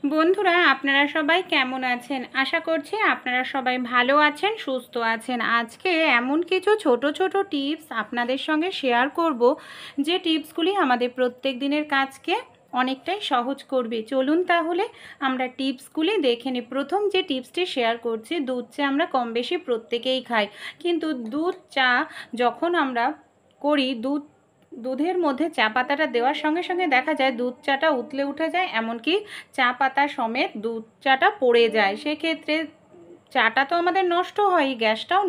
বন্ধুরা, আপনারা সবাই কেমন আছেন? আশা করছি আপনারা সবাই ভালো আছেন, সুস্থ আছেন। আজকে এমন কিছু ছোট ছোট টিপস আপনাদের সঙ্গে শেয়ার করব, যে টিপসগুলি আমাদের প্রত্যেক দিনের কাজকে অনেকটাই সহজ করবে। চলুন তাহলে আমরা টিপসগুলি দেখে নিই। প্রথম যে টিপসটি শেয়ার করছি, দুধ চা আমরা কম বেশি প্রত্যেকেই খাই, কিন্তু দুধ চা যখন আমরা করি, দুধের মধ্যে চা পাতাটা দেওয়ার সঙ্গে সঙ্গে দেখা যায় দুধ চাটা উতলে উঠে যায়, এমনকি চা পাতা সমেত দুধ চাটা পড়ে যায়। সেক্ষেত্রে চাটা তো আমাদের নষ্ট হয়, গ্যাসটাও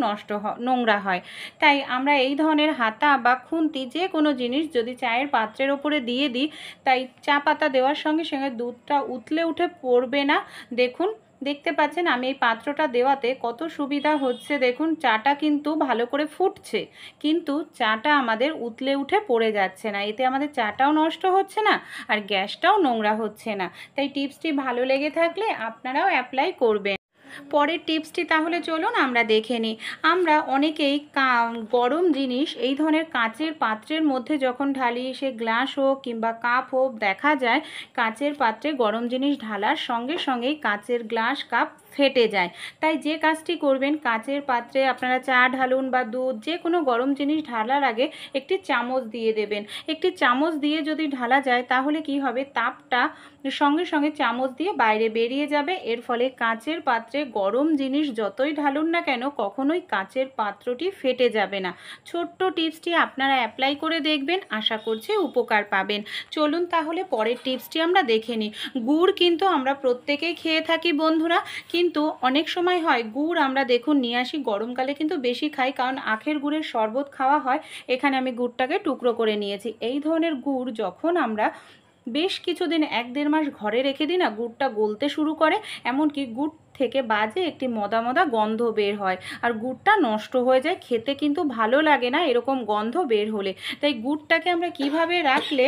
নোংরা হয়। তাই আমরা এই ধরনের হাতা বা খুন্তি যে কোনো জিনিস যদি চায়ের পাত্রের ওপরে দিয়ে দিই, তাই চা পাতা দেওয়ার সঙ্গে সঙ্গে দুধটা উতলে উঠে পড়বে না। দেখুন, দেখতে পাচ্ছেন আমি এই পাত্রটা দেওয়াতে কত সুবিধা হচ্ছে। দেখুন, চাটা কিন্তু ভালো করে ফুটছে, কিন্তু চাটা আমাদের উতলে উঠে পড়ে যাচ্ছে না। এতে আমাদের চাটাও নষ্ট হচ্ছে না, আর গ্যাসটাও নোংরা হচ্ছে না। তাই টিপসটি ভালো লেগে থাকলে আপনারাও অ্যাপ্লাই করবেন। পরের টিপসটি তাহলে চলুন আমরা দেখে নিই। আমরা অনেকেই গরম জিনিস এই ধরনের কাচের পাত্রের মধ্যে যখন ঢালি, সে গ্লাস হোক কিংবা কাপ হোক, দেখা যায় কাচের পাত্রে গরম জিনিস ঢালার সঙ্গে সঙ্গেই কাচের গ্লাস কাপ ফেটে যায়। তাই যে কাজটি করবেন, কাচের পাত্রে আপনারা চা ঢালুন বা দুধ, যে কোনো গরম জিনিস ঢালার আগে একটি চামচ দিয়ে দেবেন। একটি চামচ দিয়ে যদি ঢালা যায়, তাহলে কি হবে, তাপটা সঙ্গে সঙ্গে চামচ দিয়ে বাইরে বেরিয়ে যাবে। এর ফলে কাচের পাত্রে গরম জিনিস যতই ঢালুন না কেন, কখনোই কাচের পাত্রটি ফেটে যাবে না। ছোট্ট টিপসটি আপনারা অ্যাপ্লাই করে দেখবেন, আশা করছি উপকার পাবেন। চলুন তাহলে পরের টিপসটি আমরা দেখে নিই। গুড় কিন্তু আমরা প্রত্যেকেই খেয়ে থাকি বন্ধুরা, কিন্তু অনেক সময় হয় গুড় আমরা দেখুন নিয়ে আসি, গরমকালে কিন্তু বেশি খাই, কারণ আখের গুড়ের শরবত খাওয়া হয়। এখানে আমি গুড়টাকে টুকরো করে নিয়েছি। এই ধরনের গুড় যখন আমরা বেশ কিছুদিন, 1-1.5 মাস ঘরে রেখে দিই না, গুড়টা গলতে শুরু করে, এমনকি গুড় থেকে বাজে একটি মদা মদা গন্ধ বের হয়, আর গুড়টা নষ্ট হয়ে যায়। খেতে কিন্তু ভালো লাগে না এরকম গন্ধ বের হলে। তাই গুড়টাকে আমরা কিভাবে রাখলে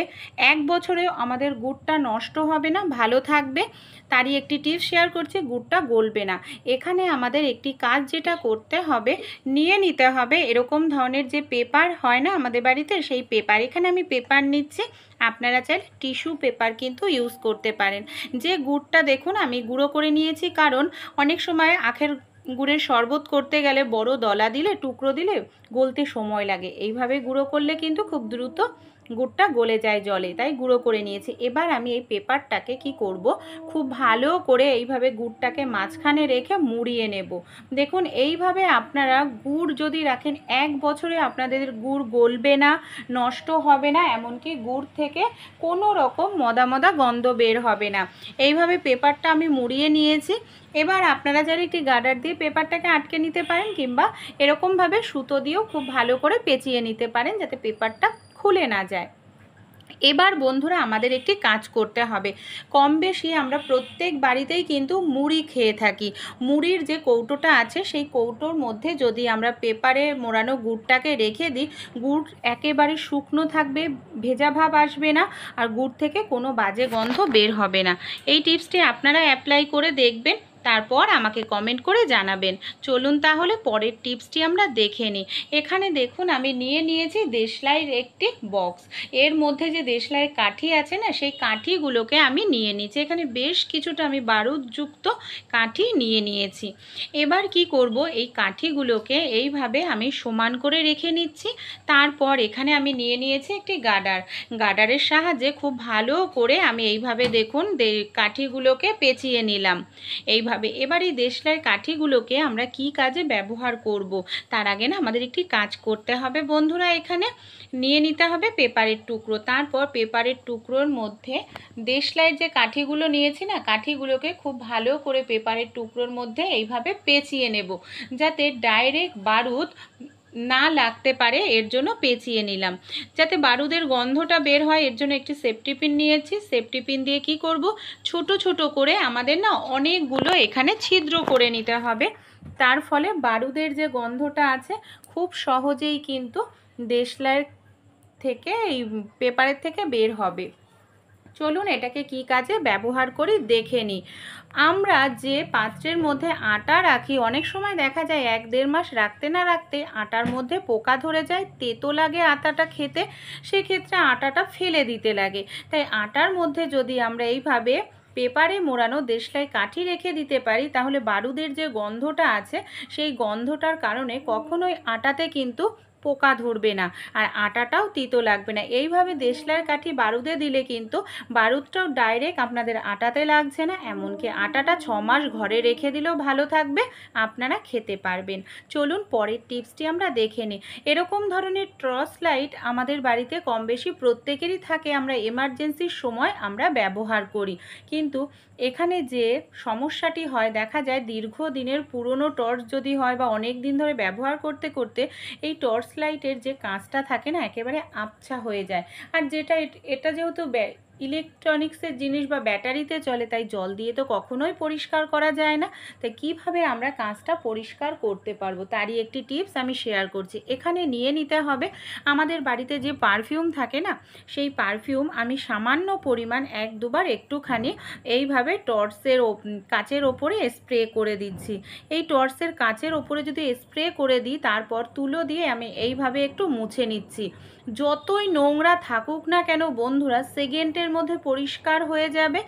1 বছরেও আমাদের গুড়টা নষ্ট হবে না, ভালো থাকবে, তারই একটি টিপস শেয়ার করছি। গুড়টা গলবে না। এখানে আমাদের একটি কাজ যেটা করতে হবে, নিয়ে নিতে হবে এরকম ধরনের যে পেপার হয় না আমাদের বাড়িতে, সেই পেপার। এখানে আমি পেপার নিচ্ছি, আপনারা চাইলে টিস্যু পেপার কিন্তু ইউজ করতে পারেন। যে গুড়টা দেখুন আমি গুঁড়ো করে নিয়েছি, কারণ অনেক সময় আখের গুড়ের শরবত করতে গেলে বড় দলা দিলে, টুকরো দিলে গলতে সময় লাগে। এইভাবে গুঁড়ো করলে কিন্তু খুব দ্রুত গুড়টা গলে যায় জলে, তাই গুঁড়ো করে নিয়েছি। এবার আমি এই পেপারটাকে কি করব, খুব ভালো করে এইভাবে গুড়টাকে মাঝখানে রেখে মুড়িয়ে নেব। দেখুন, এইভাবে আপনারা গুড় যদি রাখেন, 1 বছরে আপনাদের গুড় গলবে না, নষ্ট হবে না, এমনকি গুড় থেকে কোনো রকম মদা মদা গন্ধ বের হবে না। এইভাবে পেপারটা আমি মুড়িয়ে নিয়েছি। এবার আপনারা যারা একটি গার্ডার দিয়ে পেপারটাকে আটকে নিতে পারেন, কিংবা এরকমভাবে সুতো দিয়েও খুব ভালো করে পেঁচিয়ে নিতে পারেন, যাতে পেপারটা খুলে না যায়। এবার বন্ধুরা আমাদের একটি কাজ করতে হবে। কম বেশি আমরা প্রত্যেক বাড়িতেই কিন্তু মুড়ি খেয়ে থাকি। মুড়ির যে কৌটোটা আছে, সেই কৌটোর মধ্যে যদি আমরা পেপারে মোড়ানো গুড়টাকে রেখে দিই, গুড় একেবারে শুকনো থাকবে, ভেজা ভাব আসবে না, আর গুড় থেকে কোনো বাজে গন্ধ বের হবে না। এই টিপসটি আপনারা অ্যাপ্লাই করে দেখবেন, তারপর আমাকে কমেন্ট করে জানাবেন। চলুন তাহলে পরের টিপসটি আমরা দেখে নিই। এখানে দেখুন আমি নিয়ে নিয়েছি দেশলাইয়ের একটি বক্স। এর মধ্যে যে দেশলাইয়ের কাঠি আছে না, সেই কাঠিগুলোকে আমি নিয়ে নিয়েছি। এখানে বেশ কিছুটা আমি বারুদযুক্ত কাঠি নিয়ে নিয়েছি। এবার কি করব, এই কাঠিগুলোকে এইভাবে আমি সমান করে রেখে নিচ্ছি। তারপর এখানে আমি নিয়ে নিয়েছি একটি গার্ডারের সাহায্যে খুব ভালো করে আমি এইভাবে দেখুন কাঠিগুলোকে পেঁচিয়ে নিলাম এইভাবে। এবার এই দেশলাইয়ের কাঠিগুলোকে আমরা কি কাজে ব্যবহার করব, তার আগে না আমাদের একটি কাজ করতে হবে বন্ধুরা। এখানে নিয়ে নিতে হবে পেপারের টুকরো। তারপর পেপারের টুকরোর মধ্যে দেশলাইয়ের যে কাঠিগুলো নিয়েছি না, কাঠিগুলোকে খুব ভালো করে পেপারের টুকরোর মধ্যে এইভাবে পেঁচিয়ে নেব, যাতে ডাইরেক্ট বারুদ না লাগতে পারে, এর জন্য পেঁচিয়ে নিলাম। যাতে বারুদের গন্ধটা বের হয়, এর জন্য একটি সেফটি পিন নিয়েছি। সেফটি পিন দিয়ে কি করব, ছোট ছোট করে আমাদের না অনেকগুলো এখানে ছিদ্র করে নিতে হবে। তার ফলে বারুদের যে গন্ধটা আছে, খুব সহজেই কিন্তু দেশলাইয়ের থেকে, এই পেপারের থেকে বের হবে। চলুন এটাকে কি কাজে ব্যবহার করি দেখে নিই। আমরা যে পাত্রের মধ্যে আটা রাখি, অনেক সময় দেখা যায় 1-1.5 মাস রাখতে না রাখতে আটার মধ্যে পোকা ধরে যায়, তেতো লাগে আটাটা খেতে, সেক্ষেত্রে আটাটা ফেলে দিতে লাগে। তাই আটার মধ্যে যদি আমরা এইভাবে পেপারে মোড়ানো দেশলাই কাঠি রেখে দিতে পারি, তাহলে বারুদের যে গন্ধটা আছে সেই গন্ধটার কারণে কখনোই আটাতে কিন্তু পোকা ধরবে না, আর আটাটাও তিতো লাগবে না। এইভাবে দেশলাইয়ের কাঠি বারুদে দিলে কিন্তু বারুদটাও ডাইরেক্ট আপনাদের আটাতে লাগছে না, এমনকি আটাটা 6 মাস ঘরে রেখে দিলেও ভালো থাকবে, আপনারা খেতে পারবেন। চলুন পরের টিপসটি আমরা দেখে নিই। এরকম ধরনের টর্চ লাইট আমাদের বাড়িতে কম বেশি প্রত্যেকেরই থাকে, আমরা এমার্জেন্সির সময় আমরা ব্যবহার করি। কিন্তু এখানে যে সমস্যাটি হয়, দেখা যায় দীর্ঘদিনের পুরনো টর্চ যদি হয় বা অনেক দিন ধরে ব্যবহার করতে করতে এই টর্চ লাইটের যে কাঁচটা থাকে না একেবারে আবছা হয়ে যায়। আর এটা যেহেতু ইলেকট্রনিক্সের জিনিস বা ব্যাটারিতে চলে, তাই জল দিয়ে তো কখনোই পরিষ্কার করা যায় না। তাই কিভাবে আমরা কাঁচটা পরিষ্কার করতে পারবো তারই একটি টিপস আমি শেয়ার করছি। এখানে নিয়ে নিতে হবে আমাদের বাড়িতে যে পারফিউম থাকে না, সেই পারফিউম আমি সামান্য পরিমাণ 1-2 বার একটুখানি এইভাবে টর্চের কাচের ওপরে স্প্রে করে দিচ্ছি। এই টর্চের কাচের ওপরে যদি স্প্রে করে দিই, তারপর তুলো দিয়ে আমি এইভাবে একটু মুছে নিচ্ছি। যতই নোংরা থাকুক না কেন বন্ধুরা, সেকেন্ডের মধ্যে পরিষ্কার হয়ে যাবে।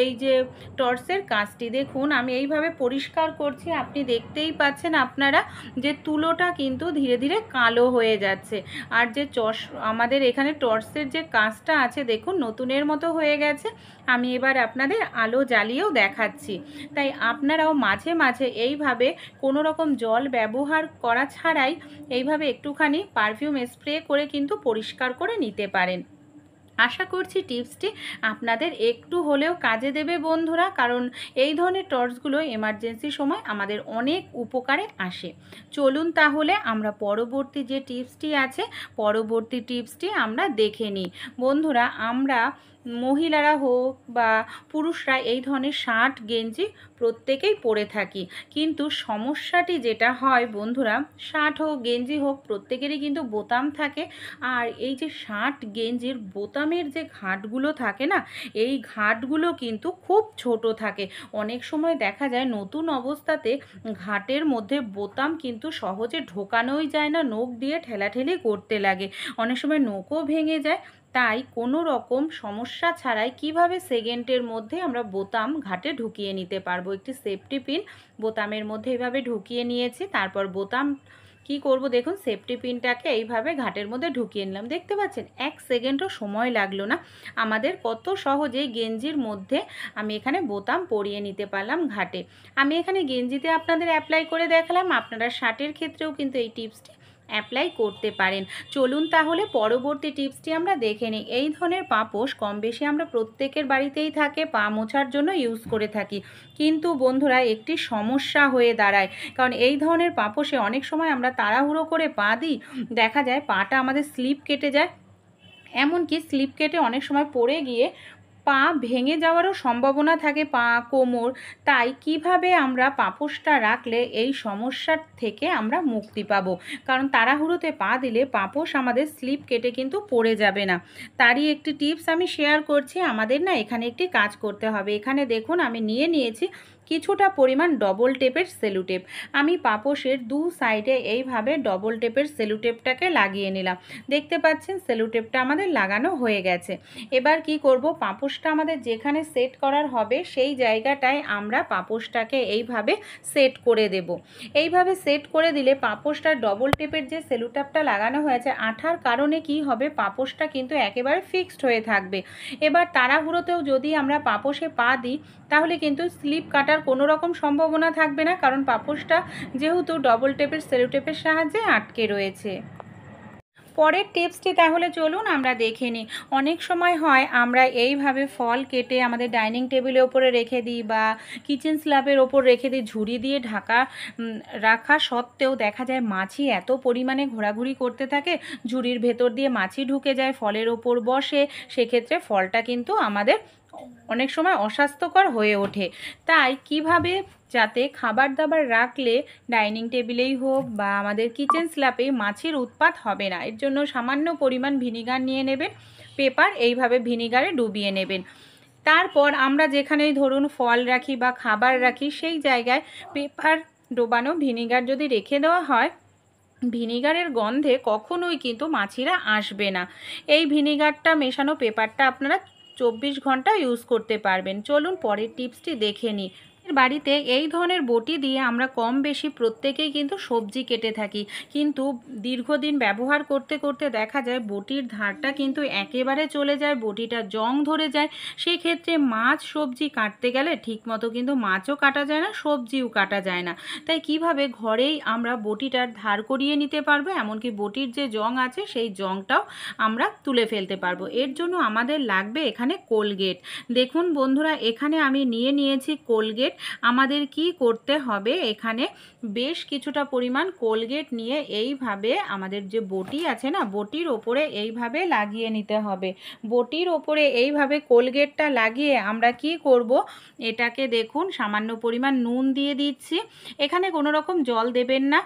এই যে টর্চের কাঁচটি দেখুন আমি এইভাবে পরিষ্কার করছি, আপনি দেখতেই পাচ্ছেন আপনারা যে তুলোটা কিন্তু ধীরে ধীরে কালো হয়ে যাচ্ছে। আর যে আমাদের এখানে টর্চের যে কাঁচটা আছে দেখুন নতুনের মতো হয়ে গেছে। আমি এবার আপনাদের আলো জ্বালিয়েও দেখাচ্ছি। তাই আপনারাও মাঝে মাঝে এইভাবে কোনো রকম জল ব্যবহার করা ছাড়াই এইভাবে একটুখানি পারফিউম স্প্রে করে কিন্তু পরিষ্কার করে নিতে পারেন। আশা করছি টিপসটি আপনাদের একটু হলেও কাজে দেবে বন্ধুরা, কারণ এই ধরনের টর্চগুলো এমার্জেন্সি সময় আমাদের অনেক উপকারে আসে। চলুন তাহলে আমরা পরবর্তী যে টিপসটি আছে পরবর্তী টিপসটি আমরা দেখে নিই। বন্ধুরা, আমরা মহিলারা হোক বা পুরুষরা এই ধরনের শার্ট গেঞ্জি প্রত্যেকেই পরে থাকি, কিন্তু সমস্যাটি যেটা হয় বন্ধুরা, শার্ট হোক গেঞ্জি হোক প্রত্যেকেরই কিন্তু বোতাম থাকে। আর এই যে শার্ট গেঞ্জির বোতামের যে ঘাটগুলো থাকে না, এই ঘাটগুলো কিন্তু খুব ছোট থাকে। অনেক সময় দেখা যায় নতুন অবস্থাতে ঘাটের মধ্যে বোতাম কিন্তু সহজে ঢোকানোই যায় না, নখ দিয়ে ঠেলাঠেলি করতে লাগে, অনেক সময় নখও ভেঙে যায়। তাই কোনো রকম সমস্যা ছাড়াই কিভাবে সেকেন্ডের মধ্যে আমরা বোতাম ঘাটে ঢুকিয়ে নিতে পারবো, একটি সেফটি পিন বোতামের মধ্যে এইভাবে ঢুকিয়ে নিয়েছি। তারপর বোতাম কি করব দেখুন, সেফটি পিনটাকে এইভাবে ঘাটের মধ্যে ঢুকিয়ে নিলাম। দেখতে পাচ্ছেন 1 সেকেন্ডও সময় লাগলো না, আমাদের কত সহজেই গেঞ্জির মধ্যে আমি এখানে বোতাম পরিয়ে নিতে পারলাম ঘাটে। আমি এখানে গেঞ্জিতে আপনাদের অ্যাপ্লাই করে দেখালাম, আপনারা শার্টের ক্ষেত্রেও কিন্তু এই টিপসটি অ্যাপ্লাই করতে পারেন। চলুন তাহলে পরবর্তী টিপসটি আমরা দেখে নিই। এই ধরনের পাপোশ কম বেশি আমরা প্রত্যেকের বাড়িতেই থাকে, পা মোছার জন্য ইউজ করে থাকি। কিন্তু বন্ধুরা একটি সমস্যা হয়ে দাঁড়ায়, কারণ এই ধরনের পাপোশে অনেক সময় আমরা তাড়াহুড়ো করে পা দিই, দেখা যায় পাটা আমাদের স্লিপ কেটে যায়, এমনকি স্লিপ কেটে অনেক সময় পড়ে গিয়ে পা ভেঙে যাওয়ারও সম্ভাবনা থাকে, পা কোমর। তাই কিভাবে আমরা পাপোশটা রাখলে এই সমস্যার থেকে আমরা মুক্তি পাবো, কারণ তাড়াহুড়োতে পা দিলে পাপোশ আমাদের স্লিপ কেটে কিন্তু পড়ে যাবে না। তারই একটি টিপস আমি শেয়ার করছি। আমাদের না এখানে একটি কাজ করতে হবে। এখানে দেখুন আমি নিয়েছি কিছুটা পরিমাণ ডবল টেপের সেলুটেপ। আমি পাপোশের 2 সাইডে এইভাবে ডবল টেপের সেলুটেপটাকে লাগিয়ে নিলাম। দেখতে পাচ্ছেন সেলুটেপটা আমাদের লাগানো হয়ে গেছে। এবার কি করব, পাপোশটা আমাদের যেখানে সেট করার হবে সেই জায়গাটায় আমরা পাপোশটাকে এইভাবে সেট করে দেব। এইভাবে সেট করে দিলে পাপোশটা ডবল টেপের যে সেলুটেপটা লাগানো হয়েছে আঠার কারণে কি হবে, পাপোশটা কিন্তু একেবারে ফিক্সড হয়ে থাকবে। এবার তাড়াহুড়োতেও যদি আমরা পাপোশে পা দিই তাহলে কিন্তু স্লিপ কাটার কোনো রকম সম্ভাবনা থাকবে না, কারণ পাপোশটা যেহেতু ডবল টেপের সেলুটেপের সাহায্যে আটকে রয়েছে। পরের টিপসটি তাহলে চলুন আমরা দেখে নিই। অনেক সময় হয় আমরা এইভাবে ফল কেটে আমাদের ডাইনিং টেবিলের ওপরে রেখে দিই বা কিচেন স্ল্যাবের ওপর রেখে দিই, ঝুড়ি দিয়ে রাখা সত্ত্বেও দেখা যায় মাছি এত পরিমাণে ঘোরাঘুরি করতে থাকে, ঝুড়ির ভেতর দিয়ে মাছি ঢুকে যায়, ফলের ওপর বসে, সেক্ষেত্রে ফলটা কিন্তু আমাদের অনেক সময় অস্বাস্থ্যকর হয়ে ওঠে। তাই কিভাবে যাতে খাবার দাবার রাখলে ডাইনিং টেবিলেই হোক বা আমাদের কিচেন স্ল্যাবে মাছির উৎপাত হবে না, এর জন্য সামান্য পরিমাণ ভিনিগার নিয়ে নেবেন, পেপার এইভাবে ভিনিগারে ডুবিয়ে নেবেন। তারপর আমরা যেখানেই ধরুন ফল রাখি বা খাবার রাখি সেই জায়গায় পেপার ডোবানো ভিনিগার যদি রেখে দেওয়া হয়, ভিনিগারের গন্ধে কখনোই কিন্তু মাছিরা আসবে না। এই ভিনিগারটা মেশানো পেপারটা আপনারা 24 ঘন্টা ইউজ করতে পারবেন। চলুন পরের টিপসটি দেখে নিই। বাড়িতে এই ধরনের বটি দিয়ে আমরা কম বেশি প্রত্যেকেই কিন্তু সবজি কেটে থাকি, কিন্তু দীর্ঘদিন ব্যবহার করতে করতে দেখা যায় বটির ধারটা কিন্তু একেবারে চলে যায়, বটিটা জং ধরে যায়। সেই ক্ষেত্রে মাছ সবজি কাটতে গেলে ঠিকমতো কিন্তু মাছও কাটা যায় না, সবজিও কাটা যায় না। তাই কিভাবে ঘরেই আমরা বটিটার ধার করিয়ে নিতে পারবো, এমনকি বটির যে জং আছে সেই জংটাও আমরা তুলে ফেলতে পারবো। এর জন্য আমাদের লাগবে এখানে কোলগেট। দেখুন বন্ধুরা, এখানে আমি নিয়েছি কোলগেট। আমাদের কি করতে হবে, এখানে বেশ কিছুটা পরিমাণ কোলগেট নিয়ে এইভাবে আমাদের যে বটি আছে না, বটির ওপরে এইভাবে লাগিয়ে নিতে হবে। বটির ওপরে এইভাবে কোলগেটটা লাগিয়ে আমরা কি করব, এটাকে দেখুন সামান্য পরিমাণ নুন দিয়ে দিচ্ছি। এখানে কোনো রকম জল দেবেন না।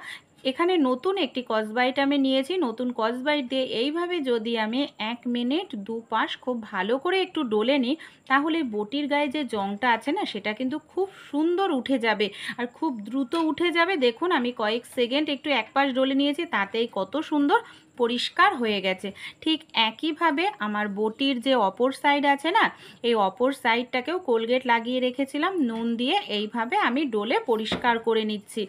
এখানে নতুন একটি স্কচব্রাইট আমি নিয়েছি। নতুন স্কচব্রাইট দিয়ে এইভাবে যদি আমি 1 মিনিট দুপাশ খুব ভালো করে একটু ডলে নিই, তাহলে বটির গায়ে যে জংটা আছে না, সেটা কিন্তু খুব সুন্দর উঠে যাবে আর খুব দ্রুত উঠে যাবে। দেখুন আমি কয়েক সেকেন্ড একটু এক পাশ ডলে নিয়েছি, তাতেই কত সুন্দর পরিষ্কার হয়ে গেছে। ঠিক একইভাবে আমার বটির যে অপর সাইড আছে না, এই অপর সাইডটাকেও কোলগেট লাগিয়ে রেখেছিলাম নুন দিয়ে, এইভাবে আমি ডলে পরিষ্কার করে নিচ্ছি।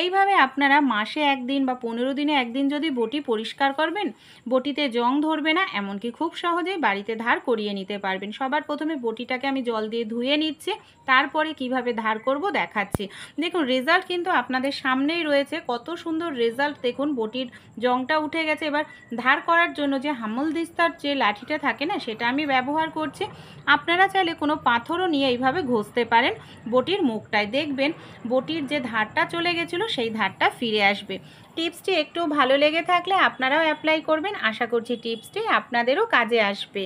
এইভাবে আপনারা মাসে একদিন বা 15 দিনে একদিন যদি বটি পরিষ্কার করবেন, বটিতে জং ধরবে না, এমনকি খুব সহজেই বাড়িতে ধার করিয়ে নিতে পারবেন। সবার প্রথমে বটিটাকে আমি জল দিয়ে ধুয়ে নিচ্ছি, তারপরে কিভাবে ধার করব দেখাচ্ছি। দেখুন রেজাল্ট কিন্তু আপনাদের সামনেই রয়েছে, কত সুন্দর রেজাল্ট দেখুন, বটির জংটা উঠে গেছে। এবার ধার করার জন্য যে হামলদিস্তার যে লাঠিটা থাকে না, সেটা আমি ব্যবহার করছি। আপনারা চাইলে কোনো পাথরও নিয়ে এইভাবে ঘষতে পারেন বটির মুখটায়, দেখবেন বটির যে ধারটা চলে গেছিলো সেই ধারটা ফিরে আসবে। টিপসটি একটু ভালো লেগে থাকলে আপনারাও অ্যাপ্লাই করবেন। আশা করছি টিপসটি আপনাদেরও কাজে আসবে।